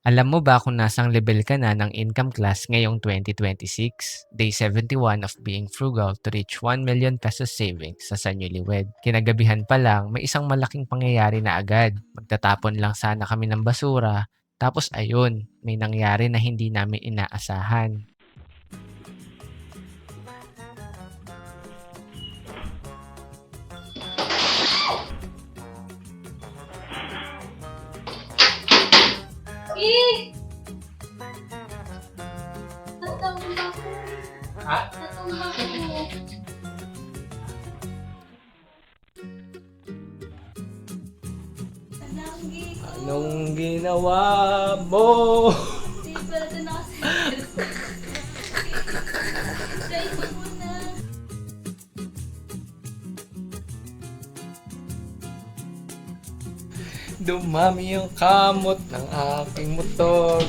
Alam mo ba kung nasang level ka na ng income class ngayong 2026? Day 71 of being frugal to reach 1 million pesos savings sa Sanyuliwed. Kinagabihan pa lang, may isang malaking pangyayari na agad. Magtatapon lang sana kami ng basura. Tapos ayun, may nangyari na hindi namin inaasahan. Eh! Natumba ko. Ha? Natumba ko. Alanggi ko. Anong ginawa mo? Di pala ito nakaset. Try ko muna. Dumami yung kamot ng aking motor.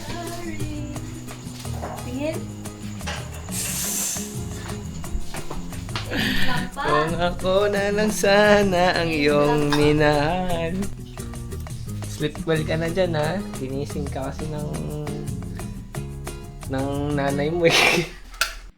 Sorry. Tingin. Lampa. Kung ako na lang sana ang iyong minahal. Sleep well ka na dyan, ha? Tinising ka kasi ng nanay mo eh.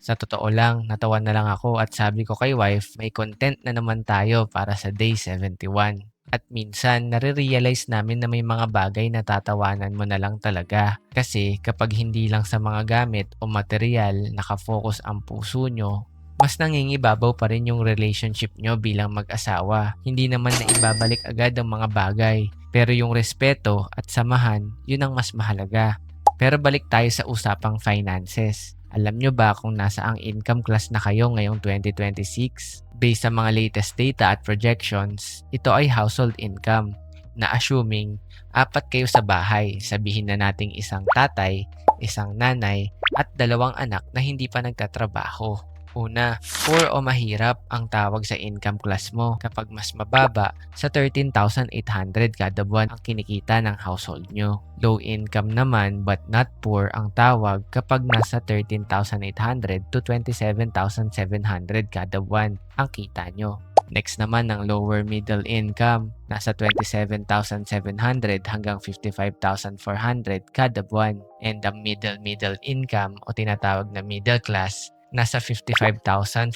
Sa totoo lang, natawa na lang ako at sabi ko kay wife, may content na naman tayo para sa day 71. At minsan, nare-realize namin na may mga bagay na tatawanan mo na lang talaga. Kasi kapag hindi lang sa mga gamit o material nakafocus ang puso nyo, mas nangingibabaw pa rin yung relationship nyo bilang mag-asawa. Hindi naman na ibabalik agad ang mga bagay. Pero yung respeto at samahan, yun ang mas mahalaga. Pero balik tayo sa usapang finances. Alam nyo ba kung nasa ang income class na kayo ngayong 2026? Based sa mga latest data at projections, ito ay household income na assuming 4 kayo sa bahay, sabihin na nating isang tatay, isang nanay, at 2 anak na hindi pa nagtatrabaho. Una, poor o mahirap ang tawag sa income class mo kapag mas mababa sa 13,800 kada buwan ang kinikita ng household nyo. Low income naman but not poor ang tawag kapag nasa 13,800 to 27,700 kada buwan ang kita nyo. Next naman ng lower middle income, nasa 27,700 hanggang 55,400 kada buwan. And ang middle income o tinatawag na middle class, nasa 55,400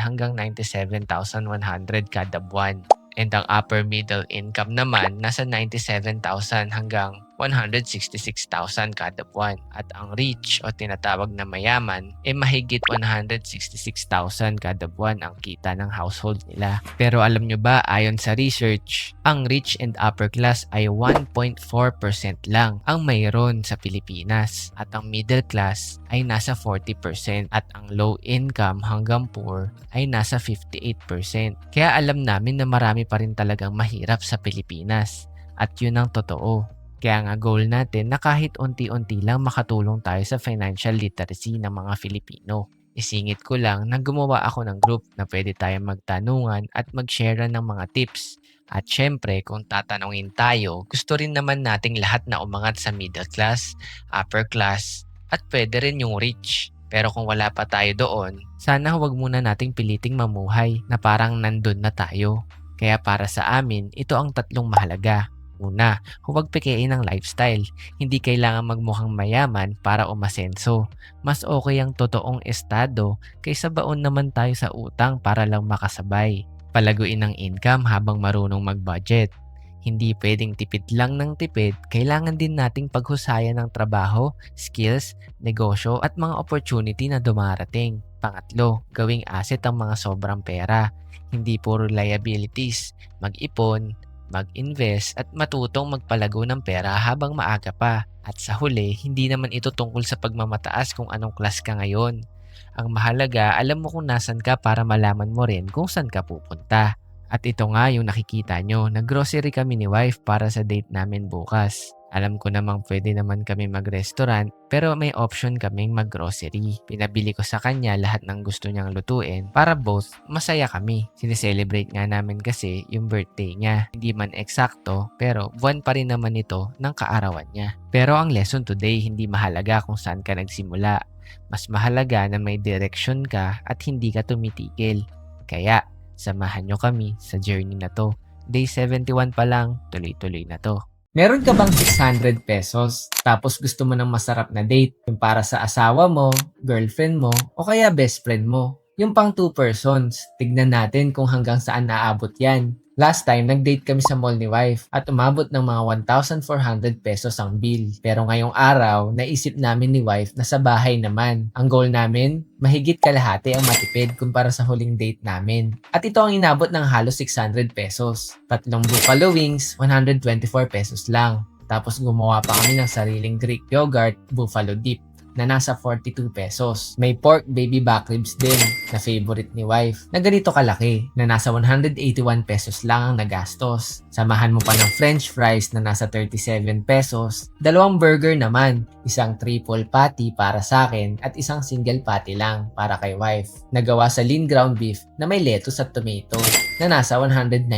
hanggang 97,100 kada buwan. And ang upper middle income naman, nasa 97,000 hanggang 166,000 kada buwan. At ang rich o tinatawag na mayaman, mahigit 166,000 kada buwan ang kita ng household nila. Pero alam nyo ba, ayon sa research, ang rich and upper class ay 1.4% lang ang mayroon sa Pilipinas. At ang middle class ay nasa 40% at ang low income hanggang poor ay nasa 58%. Kaya alam namin na marami pa rin talagang mahirap sa Pilipinas. At yun ang totoo. Kaya nga goal natin na kahit unti-unti lang makatulong tayo sa financial literacy ng mga Filipino. Isingit ko lang na gumawa ako ng group na pwede tayong magtanungan at mag-share ng mga tips. At syempre, kung tatanungin tayo, gusto rin naman nating lahat na umangat sa middle class, upper class, at pwede rin yung rich. Pero kung wala pa tayo doon, sana huwag muna nating piliting mamuhay na parang nandun na tayo. Kaya para sa amin, ito ang 3 mahalaga. Una, huwag pikein ang lifestyle. Hindi kailangan magmukhang mayaman para umasenso. Mas okay ang totoong estado kaysa baon naman tayo sa utang para lang makasabay. Palaguin ang income habang marunong mag-budget. Hindi pwedeng tipid lang ng tipid, kailangan din nating paghusayan ng trabaho, skills, negosyo at mga opportunity na dumarating. Pangatlo, gawing asset ang mga sobrang pera. Hindi puro liabilities. Mag-ipon, mag-invest at matutong magpalago ng pera habang maaga pa. At sa huli, hindi naman ito tungkol sa pagmamataas kung anong class ka ngayon. Ang mahalaga, alam mo kung nasan ka para malaman mo rin kung saan ka pupunta. At ito nga yung nakikita nyo, nag-grocery kami ni wife para sa date namin bukas. Alam ko namang pwede naman kami mag-restaurant pero may option kaming mag-grocery. Pinabili ko sa kanya lahat ng gusto niyang lutuin para both masaya kami. Sineselebrate nga namin kasi yung birthday niya. Hindi man eksakto pero buwan pa rin naman ito ng kaarawan niya. Pero ang lesson today, hindi mahalaga kung saan ka nagsimula. Mas mahalaga na may direction ka at hindi ka tumitigil. Kaya, samahan nyo kami sa journey na to. Day 71 pa lang, tuloy-tuloy na to. Meron ka bang 600 pesos tapos gusto mo ng masarap na date? Yung para sa asawa mo, girlfriend mo, o kaya best friend mo? Yung pang 2 persons, tignan natin kung hanggang saan naabot yan. Last time, nag-date kami sa mall ni wife at umabot ng mga 1,400 pesos ang bill. Pero ngayong araw, naisip namin ni wife na sa bahay naman. Ang goal namin, mahigit kalahati ang matipid kumpara sa huling date namin. At ito ang inabot ng halos 600 pesos. Tatlong buffalo wings, 124 pesos lang. Tapos gumawa pa kami ng sariling Greek yogurt, buffalo dip na nasa 42 pesos. May pork baby back ribs din na favorite ni wife na ganito kalaki na nasa 181 pesos lang ang nagastos. Samahan mo pa ng french fries na nasa 37 pesos, dalawang burger naman, isang triple patty para sa akin at isang single patty lang para kay wife. Nagawa sa lean ground beef na may lettuce at tomato na nasa 195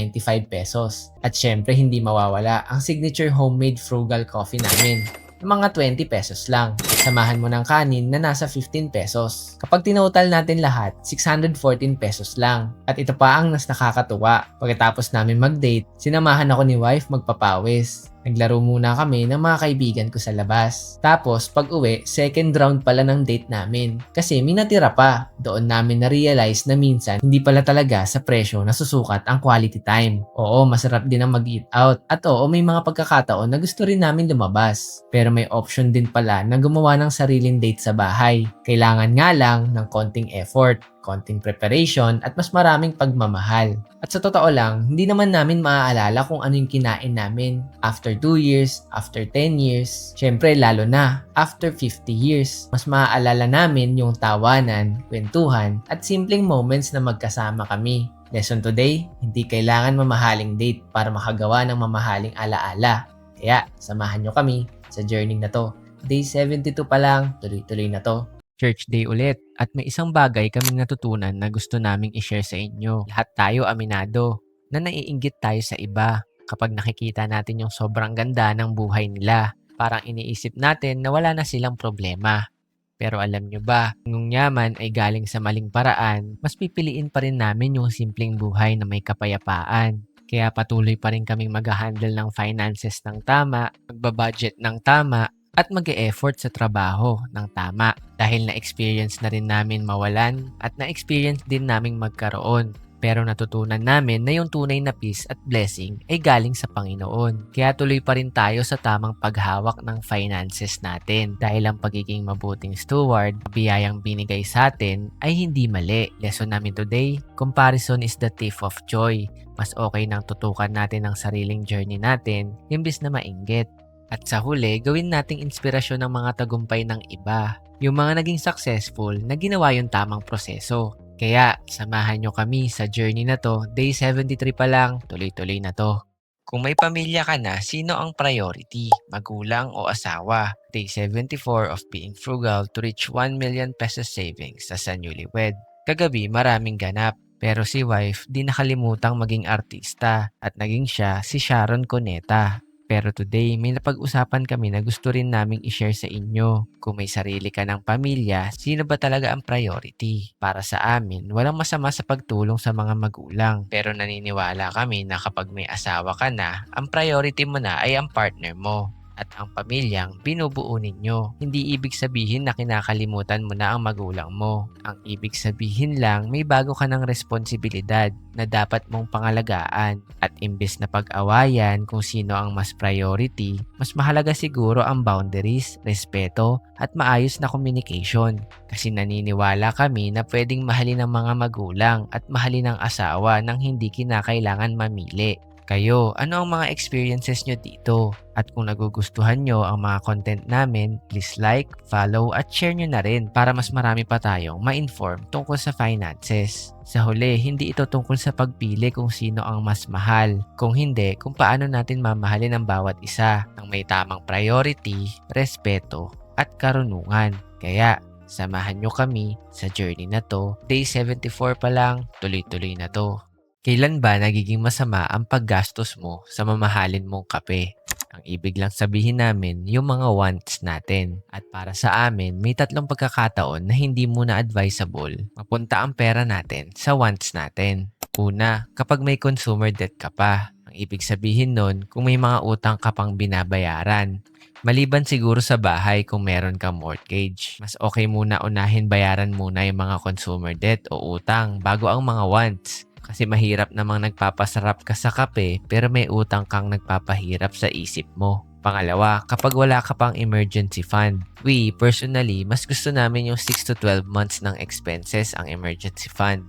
pesos. At syempre hindi mawawala ang signature homemade frugal coffee namin mga 20 pesos lang. Samahan mo ng kanin na nasa 15 pesos. Kapag tinotal natin lahat, 614 pesos lang. At ito pa ang mas nakakatuwa. Pagkatapos namin mag-date, sinamahan ako ni wife magpapawis. Naglaro muna kami ng mga kaibigan ko sa labas. Tapos, pag uwi, second round pala ng date namin. Kasi may natira pa. Doon namin na-realize na minsan, hindi pala talaga sa presyo nasusukat ang quality time. Oo, masarap din ang mag-eat out. At oo, may mga pagkakataon na gusto rin namin lumabas. Pero may option din pala na gumawa ng sariling date sa bahay. Kailangan nga lang ng konting effort, konting preparation at mas maraming pagmamahal. At sa totoo lang, hindi naman namin maaalala kung ano yung kinain namin after 2 years, after 10 years, syempre lalo na after 50 years. Mas maaalala namin yung tawanan, kwentuhan at simpleng moments na magkasama kami. Lesson today, hindi kailangan mamahaling date para makagawa ng mamahaling alaala. Kaya samahan nyo kami sa journey na to. Day 72 pa lang, tuloy-tuloy na to. Church day ulit at may isang bagay kaming natutunan na gusto naming i-share sa inyo. Lahat tayo aminado na naiinggit tayo sa iba kapag nakikita natin yung sobrang ganda ng buhay nila. Parang iniisip natin na wala na silang problema. Pero alam nyo ba, kung yaman ay galing sa maling paraan, mas pipiliin pa rin namin yung simpleng buhay na may kapayapaan. Kaya patuloy pa rin kaming mag-handle ng finances ng tama, magbabudget ng tama, at mag-e-effort sa trabaho ng tama dahil na-experience na rin namin mawalan at na-experience din naming magkaroon. Pero natutunan namin na yung tunay na peace at blessing ay galing sa Panginoon. Kaya tuloy pa rin tayo sa tamang paghawak ng finances natin dahil ang pagiging mabuting steward, biyayang binigay sa atin ay hindi mali. Lesson namin today, comparison is the thief of joy. Mas okay nang tutukan natin ang sariling journey natin imbis na mainggit. At sa huli, gawin nating inspirasyon ng mga tagumpay ng iba. Yung mga naging successful na ginawa yung tamang proseso. Kaya, samahan nyo kami sa journey na to. Day 73 pa lang, tuloy-tuloy na to. Kung may pamilya ka na, sino ang priority? Magulang o asawa? Day 74 of being frugal to reach 1 million pesos savings as a newlywed. Kagabi, maraming ganap. Pero si wife, di nakalimutang maging artista at naging siya si Sharon Cuneta. Pero today, may napag-usapan kami na gusto rin naming i-share sa inyo. Kung may sarili ka ng pamilya, sino ba talaga ang priority? Para sa amin, walang masama sa pagtulong sa mga magulang. Pero naniniwala kami na kapag may asawa ka na, ang priority mo na ay ang partner mo at ang pamilyang binubuo ninyo. Hindi ibig sabihin na kinakalimutan mo na ang magulang mo. Ang ibig sabihin lang may bago ka ng responsibilidad na dapat mong pangalagaan. At imbes na pag-awayan kung sino ang mas priority, mas mahalaga siguro ang boundaries, respeto at maayos na communication. Kasi naniniwala kami na pwedeng mahalin ng mga magulang at mahalin ng asawa nang hindi kinakailangan mamili. Kayo, ano ang mga experiences nyo dito? At kung nagugustuhan nyo ang mga content namin, please like, follow at share nyo na rin para mas marami pa tayong ma-inform tungkol sa finances. Sa huli, hindi ito tungkol sa pagpili kung sino ang mas mahal. Kung hindi, kung paano natin mamahalin ang bawat isa ng may tamang priority, respeto at karunungan. Kaya, samahan nyo kami sa journey na to. Day 74 pa lang, tuloy-tuloy na to. Kailan ba nagiging masama ang paggastos mo sa mamahalin mong kape? Ang ibig lang sabihin namin, yung mga wants natin. At para sa amin, may 3 pagkakataon na hindi muna advisable mapunta ang pera natin sa wants natin. Una, kapag may consumer debt ka pa. Ang ibig sabihin nun, kung may mga utang ka pang binabayaran. Maliban siguro sa bahay kung meron kang mortgage. Mas okay muna unahin bayaran muna yung mga consumer debt o utang bago ang mga wants. Kasi mahirap namang nagpapasarap ka sa kape pero may utang kang nagpapahirap sa isip mo. Pangalawa, kapag wala ka pang emergency fund. We, personally, mas gusto namin yung 6 to 12 months ng expenses ang emergency fund.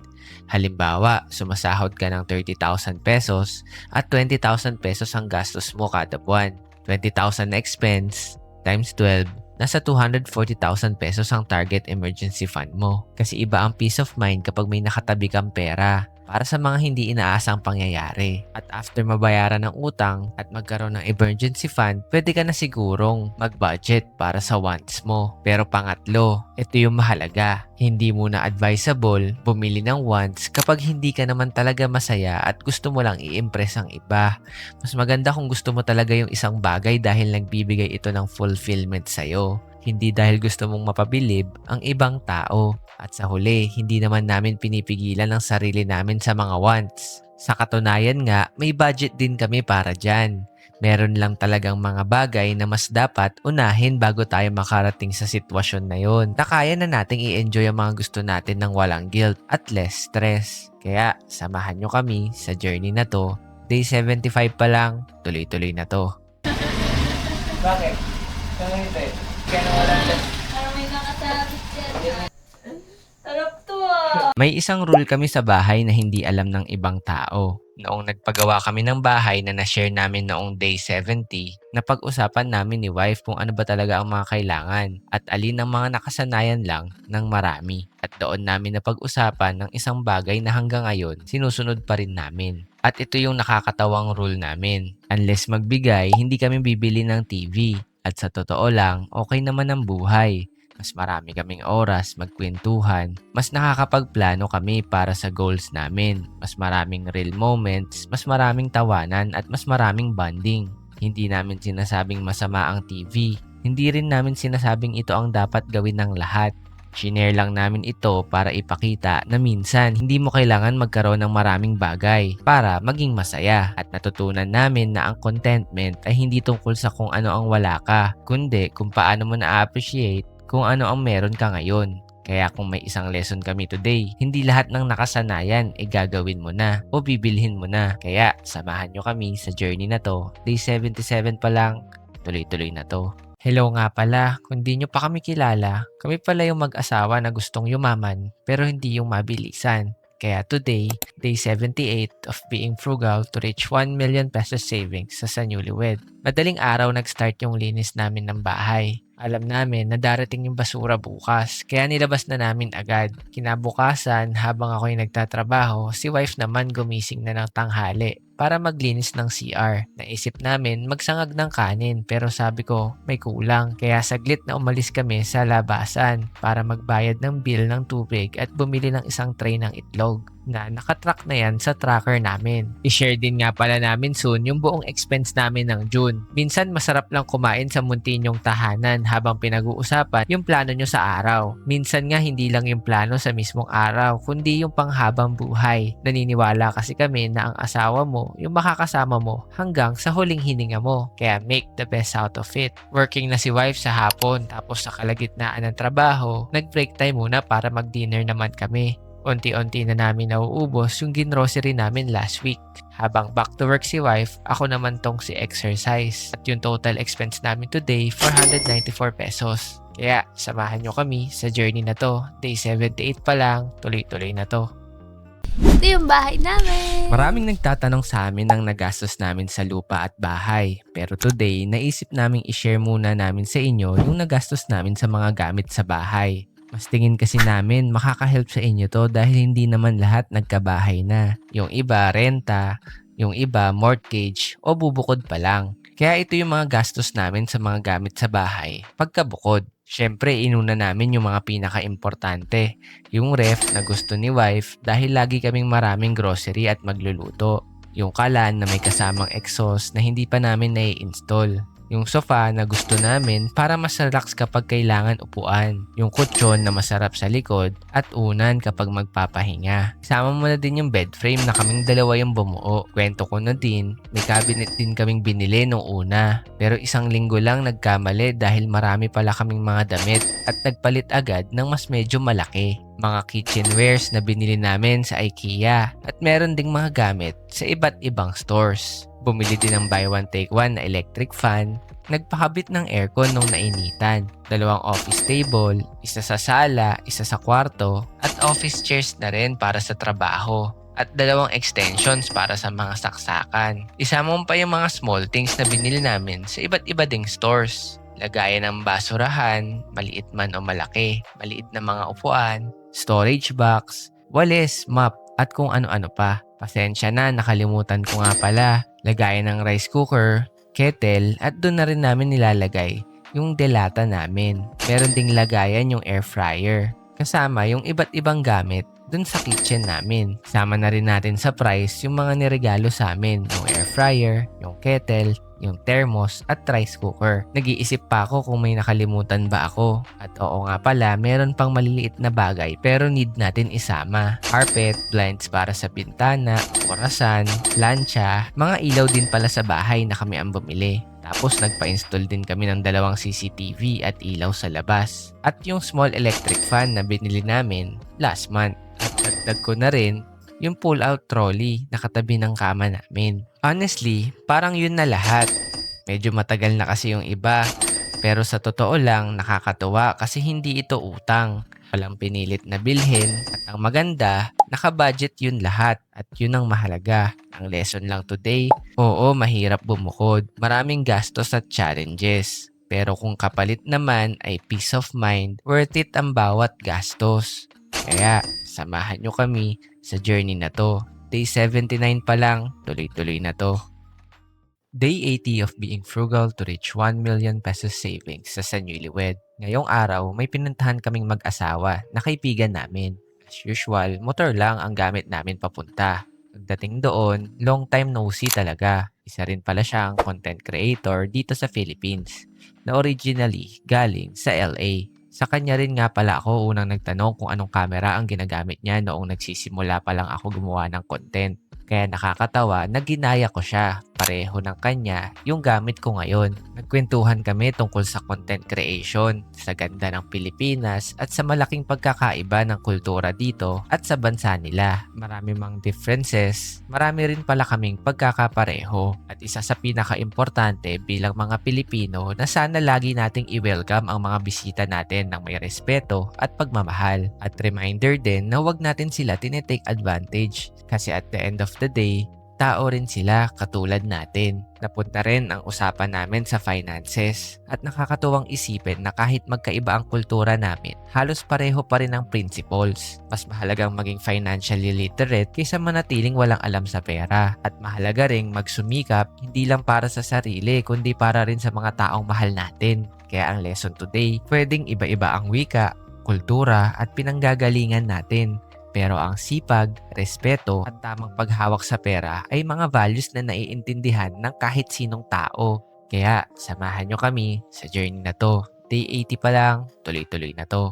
Halimbawa, sumasahod ka ng 30,000 pesos at 20,000 pesos ang gastos mo kada buwan. 20,000 na expense times 12, nasa 240,000 pesos ang target emergency fund mo. Kasi iba ang peace of mind kapag may nakatabi kang pera para sa mga hindi inaasang pangyayari. At after mabayaran ng utang at magkaroon ng emergency fund, pwede ka na sigurong mag-budget para sa wants mo. Pero pangatlo, ito yung mahalaga. Hindi muna advisable bumili ng wants kapag hindi ka naman talaga masaya at gusto mo lang i-impress ang iba. Mas maganda kung gusto mo talaga yung isang bagay dahil nagbibigay ito ng fulfillment sa'yo. Hindi dahil gusto mong mapabilib ang ibang tao. At sa huli, hindi naman namin pinipigilan ang sarili namin sa mga wants. Sa katunayan nga, may budget din kami para dyan. Meron lang talagang mga bagay na mas dapat unahin bago tayo makarating sa sitwasyon na yon. Na kaya na nating i-enjoy ang mga gusto natin ng walang guilt at less stress. Kaya, samahan nyo kami sa journey na to. Day 75 pa lang, tuloy-tuloy na to. Bakit? Kaya hindi. Kaya nawala siya. Parang may nakasabit dyan. Sarap to ah. May isang rule kami sa bahay na hindi alam ng ibang tao. Noong nagpagawa kami ng bahay na na-share namin noong day 70, napag-usapan namin ni wife kung ano ba talaga ang mga kailangan at alin ang mga nakasanayan lang ng marami. At doon namin napag-usapan ng isang bagay na hanggang ngayon sinusunod pa rin namin. At ito yung nakakatawang rule namin. Unless magbigay, hindi kami bibili ng TV. At sa totoo lang, okay naman ang buhay. Mas marami kaming oras magkwentuhan, mas nakakapagplano kami para sa goals namin, mas maraming real moments, mas maraming tawanan at mas maraming bonding. Hindi namin sinasabing masama ang TV, hindi rin namin sinasabing ito ang dapat gawin ng lahat. Shinare lang namin ito para ipakita na minsan hindi mo kailangan magkaroon ng maraming bagay para maging masaya. At natutunan namin na ang contentment ay hindi tungkol sa kung ano ang wala ka, kundi kung paano mo na-appreciate kung ano ang meron ka ngayon. Kaya kung may isang lesson kami today, hindi lahat ng nakasanayan ay gagawin mo na o bibilhin mo na. Kaya samahan nyo kami sa journey na to. Day 77 pa lang, tuloy-tuloy na to. Hello nga pala, kung di nyo pa kami kilala, kami pala yung mag-asawa na gustong yumaman pero hindi yung mabilisan. Kaya today, day 78 of being frugal to reach 1 million pesos savings sa newlywed. Madaling araw nag-start yung linis namin ng bahay. Alam namin na darating yung basura bukas, kaya nilabas na namin agad. Kinabukasan, habang ako'y nagtatrabaho, si wife naman gumising na ng tanghali para maglinis ng CR. Naisip namin magsangag ng kanin pero sabi ko may kulang. Kaya saglit na umalis kami sa labasan para magbayad ng bill ng tubig at bumili ng isang tray ng itlog na nakatrack na yan sa tracker namin. I-share din nga pala namin soon yung buong expense namin ng June. Minsan masarap lang kumain sa muntinyong tahanan habang pinag-uusapan yung plano nyo sa araw. Minsan nga hindi lang yung plano sa mismong araw, kundi yung panghabang buhay. Naniniwala kasi kami na ang asawa mo yung makakasama mo hanggang sa huling hininga mo. Kaya make the best out of it. Working na si wife sa hapon tapos sa kalagitnaan ng trabaho, nag-break time muna para mag-dinner naman kami. Unti-unti na namin nauubos yung ginrocery namin last week. Habang back to work si wife, ako naman tong si exercise. At yung total expense namin today, 494 pesos. Kaya samahan nyo kami sa journey na to. Day 78 pa lang, tuloy-tuloy na to. Ito yung bahay namin. Maraming nagtatanong sa amin ng nagastos namin sa lupa at bahay. Pero today, naisip naming i-share muna namin sa inyo yung nagastos namin sa mga gamit sa bahay. Mas tingin kasi namin makaka-help sa inyo to dahil hindi naman lahat nagkabahay na. Yung iba renta, yung iba mortgage o bubukod pa lang. Kaya ito yung mga gastos namin sa mga gamit sa bahay pagkabukod. Syempre, inuna namin yung mga pinaka-importante. Yung ref na gusto ni wife dahil lagi kaming maraming grocery at magluluto. Yung kalan na may kasamang exhaust na hindi pa namin nai-install. Yung sofa na gusto namin para mas relax kapag kailangan upuan. Yung kutsyon na masarap sa likod at unan kapag magpapahinga. Isama mo na din yung bed frame na kaming dalawa yung bumuo. Kwento ko na din, may cabinet din kaming binili nung una. Pero isang linggo lang nagkamali dahil marami pala kaming mga damit at nagpalit agad ng mas medyo malaki. Mga kitchenwares na binili namin sa IKEA at meron ding mga gamit sa iba't ibang stores. Bumili din ng buy one take one na electric fan. Nagpakabit ng aircon nung nainitan. 2 office table, isa sa sala, isa sa kwarto, at office chairs na rin para sa trabaho. At 2 extensions para sa mga saksakan. Isama mo pa yung mga small things na binili namin sa iba't iba ding stores. Lagayan ng basurahan, maliit man o malaki, maliit na mga upuan, storage box, walis, mop, at kung ano-ano pa. Pasensya na, nakalimutan ko nga pala. Lagayan ng rice cooker, kettle, at doon na rin namin nilalagay yung delata namin. Meron ding lagayan yung air fryer. Kasama yung iba't ibang gamit dun sa kitchen namin. Sama na rin natin sa price yung mga niregalo sa amin. Yung air fryer, yung kettle, yung thermos at rice cooker. Nag-iisip pa ako kung may nakalimutan ba ako. At oo nga pala, meron pang maliliit na bagay pero need natin isama. Carpet, blinds para sa bintana, orasan, plancha, mga ilaw din pala sa bahay na kami ang bumili. Tapos nagpa-install din kami ng 2 CCTV at ilaw sa labas. At yung small electric fan na binili namin last month. At dagdag ko na rin yung pull-out trolley na katabi ng kama namin. Honestly, parang yun na lahat. Medyo matagal na kasi yung iba. Pero sa totoo lang, nakakatuwa kasi hindi ito utang. Walang pinilit na bilhin. At ang maganda, nakabudget yun lahat. At yun ang mahalaga. Ang lesson lang today, oo, mahirap bumukod. Maraming gastos at challenges. Pero kung kapalit naman ay peace of mind, worth it ang bawat gastos. Kaya, samahan nyo kami sa journey na to. Day 79 pa lang, tuloy-tuloy na to. Day 80 of being frugal to reach 1 million pesos savings sa Newlywed. Ngayong araw, may pinuntahan kaming mag-asawa na kaibigan namin. As usual, motor lang ang gamit namin papunta. Pagdating doon, long time no see talaga. Isa rin pala siyang content creator dito sa Philippines na originally galing sa LA. Sa kanya rin nga pala ako unang nagtanong kung anong camera ang ginagamit niya noong nagsisimula pa lang ako gumawa ng content. Kaya nakakatawa na ginaya ko siya. Pareho ng kanya yung gamit ko ngayon. Nagkwentuhan kami tungkol sa content creation, sa ganda ng Pilipinas at sa malaking pagkakaiba ng kultura dito at sa bansa nila. Marami mang differences, marami rin pala kaming pagkakapareho. At isa sa pinaka-importante bilang mga Pilipino na sana lagi nating i-welcome ang mga bisita natin ng may respeto at pagmamahal. At reminder din na wag natin sila tinetake advantage kasi at the end of the day, tao rin sila katulad natin. Napunta rin ang usapan namin sa finances at nakakatuwang isipin na kahit magkaiba ang kultura namin, halos pareho pa rin ang principles. Mas mahalagang maging financially literate kaysa manatiling walang alam sa pera. At mahalaga ring magsumikap hindi lang para sa sarili kundi para rin sa mga taong mahal natin. Kaya ang lesson today, pwedeng iba-iba ang wika, kultura at pinanggagalingan natin. Pero ang sipag, respeto at tamang paghawak sa pera ay mga values na naiintindihan ng kahit sinong tao. Kaya samahan nyo kami sa journey na to. Day 80 pa lang, tuloy-tuloy na to.